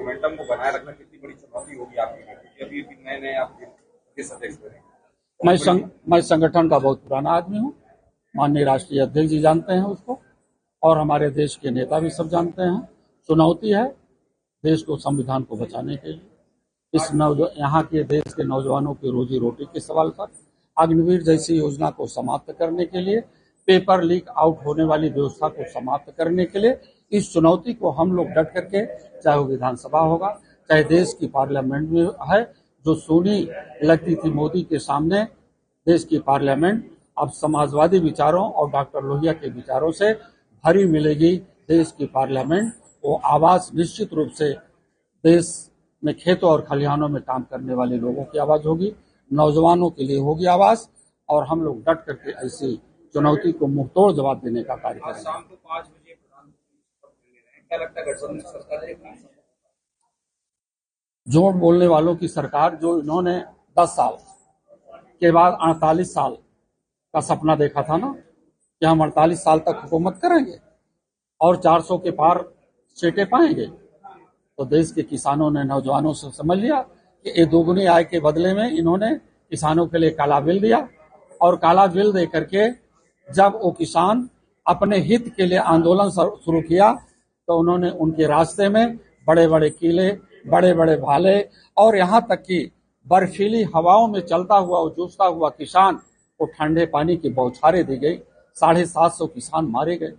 Momentum को बनाए रखना कितनी बड़ी चुनौती होगी आपके लिए, क्योंकि अभी नए आप प्रदेश अध्यक्ष बने। मैं संगठन का बहुत पुराना आदमी हूँ। माननीय राष्ट्रीय अध्यक्ष जी जानते हैं उसको, और हमारे देश के नेता भी सब जानते हैं। चुनौती है देश को, संविधान को बचाने के लिए। इस यहाँ के देश के नौजवानों की रोजी रोटी के सवाल पर, अग्निवीर जैसी योजना को समाप्त करने के लिए, पेपर लीक आउट होने वाली व्यवस्था को समाप्त करने के लिए, इस चुनौती को हम लोग डट करके, चाहे वो विधानसभा होगा, चाहे देश की पार्लियामेंट में है, जो सोनी लगती थी मोदी के सामने देश की पार्लियामेंट, अब समाजवादी विचारों और डॉक्टर लोहिया के विचारों से भरी मिलेगी देश की पार्लियामेंट। वो आवाज निश्चित रूप से देश में खेतों और खलिहानों में काम करने वाले लोगों की आवाज होगी, नौजवानों के लिए होगी आवाज, और हम लोग डट करके ऐसी चुनौती को मुंहतोड़ जवाब देने का कार्य करेंगे। शाम को 5 बजे प्रधानमंत्री, क्या लगता है गठबंधन सरकार है? झूठ बोलने वालों की सरकार, जो इन्होंने 10 साल के बाद 48 साल का सपना देखा था ना कि हम 48 साल तक हुकूमत करेंगे और 400 के पार सीटें पाएंगे, तो देश के किसानों ने, नौजवानों से समझ लिया कि ये दोगुनी आय के बदले में इन्होंने किसानों के लिए काला बिल दिया, और काला बिल दे करके जब वो किसान अपने हित के लिए आंदोलन शुरू किया, तो उन्होंने उनके रास्ते में बड़े बड़े किले, बड़े बड़े भाले, और यहाँ तक कि बर्फीली हवाओं में चलता हुआ और जूझता हुआ किसान को ठंडे पानी की बौछारें दी गई। 750 किसान मारे गए।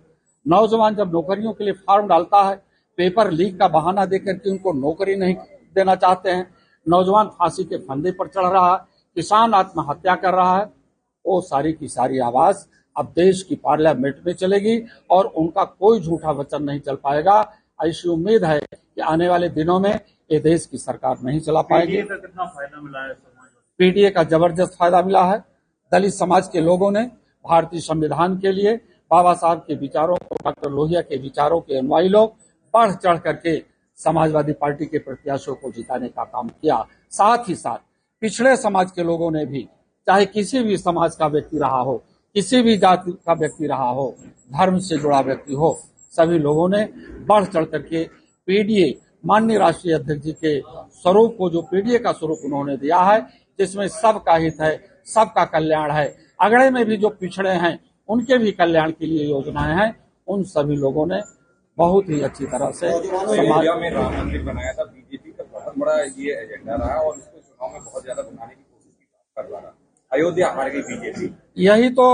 नौजवान जब नौकरियों के लिए फॉर्म डालता है, पेपर लीक का बहाना देकर के उनको नौकरी नहीं देना चाहते हैं, नौजवान फांसी के फंदे पर चढ़ रहा है, किसान आत्महत्या कर रहा है, वो सारी की सारी आवाज अब देश की पार्लियामेंट में चलेगी और उनका कोई झूठा वचन नहीं चल पाएगा। ऐसी उम्मीद है कि आने वाले दिनों में ये देश की सरकार नहीं चला पाएगी। पीडीए का कितना फायदा मिला है? पीडीए का जबरदस्त फायदा मिला है। दलित समाज के लोगों ने भारतीय संविधान के लिए, बाबा साहब के विचारों को, डॉक्टर लोहिया के विचारों के अनुयायी लोग बढ़ चढ़ करके समाजवादी पार्टी के प्रत्याशियों को जिताने का काम किया। साथ ही साथ पिछड़े समाज के लोगों ने भी, चाहे किसी भी समाज का व्यक्ति रहा हो, किसी भी जाति का व्यक्ति रहा हो, धर्म से जुड़ा व्यक्ति हो, सभी लोगों ने बढ़ चढ़ करके पीडीए, माननीय राष्ट्रीय अध्यक्ष जी के स्वरूप को, जो पीडीए का स्वरूप उन्होंने दिया है, जिसमें सबका हित है, सबका कल्याण है, अगड़े में भी जो पिछड़े हैं उनके भी कल्याण के लिए योजनाएं हैं, उन सभी लोगों ने बहुत ही अच्छी तरह से समाज में राम मंदिर बनाया था। बीजेपी का बहुत बड़ा ये एजेंडा रहा और इसको चुनाव में बहुत ज्यादा बनाने की कोशिश कर रहा था। अयोध्या हार गई बीजेपी। यही तो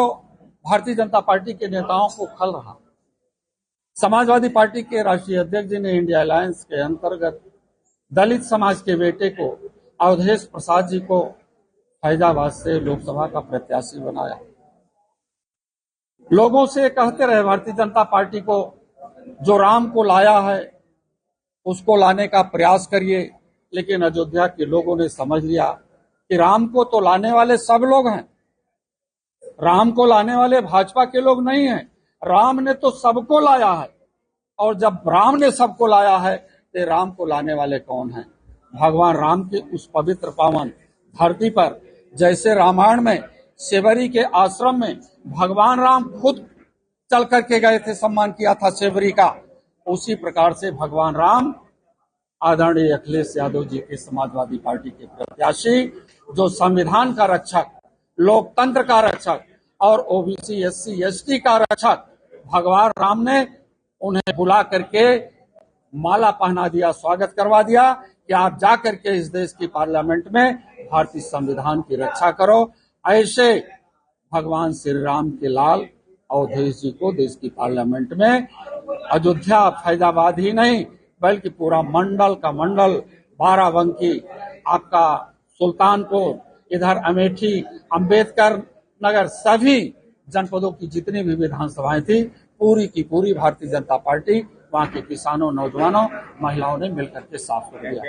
भारतीय जनता पार्टी के नेताओं को खल रहा। समाजवादी पार्टी के राष्ट्रीय अध्यक्ष जी ने इंडिया अलायंस के अंतर्गत दलित समाज के बेटे को, अवधेश प्रसाद जी को, फैजाबाद से लोकसभा का प्रत्याशी बनाया। लोगों से कहते रहे भारतीय जनता पार्टी को, जो राम को लाया है उसको लाने का प्रयास करिए, लेकिन अयोध्या के लोगों ने समझ लिया कि राम को तो लाने वाले सब लोग हैं, राम को लाने वाले भाजपा के लोग नहीं हैं, राम ने तो सबको लाया है, और जब राम ने सबको लाया है तो राम को लाने वाले कौन हैं? भगवान राम के उस पवित्र पावन धरती पर, जैसे रामायण में सेवरी के आश्रम में भगवान राम खुद चल करके गए थे, सम्मान किया था सेवरी का, उसी प्रकार से भगवान राम आदरणीय अखिलेश यादव जी के समाजवादी पार्टी के प्रत्याशी, जो संविधान का रक्षक, लोकतंत्र का रक्षक और ओबीसी एससी एसटी का रक्षक भगवान राम ने उन्हें बुला करके माला पहना दिया, स्वागत करवा दिया कि आप जा करके इस देश की पार्लियामेंट में भारतीय संविधान की रक्षा करो। ऐसे भगवान श्री राम के लाल अवधेश जी को देश की पार्लियामेंट में, अयोध्या फैजाबाद ही नहीं बल्कि पूरा मंडल का मंडल, बाराबंकी, आपका सुल्तानपुर, इधर अमेठी, अंबेडकर नगर, सभी जनपदों की जितनी भी विधानसभाएं थी, पूरी की पूरी भारतीय जनता पार्टी, वहां के किसानों, नौजवानों, महिलाओं ने मिलकर के साफ कर दिया।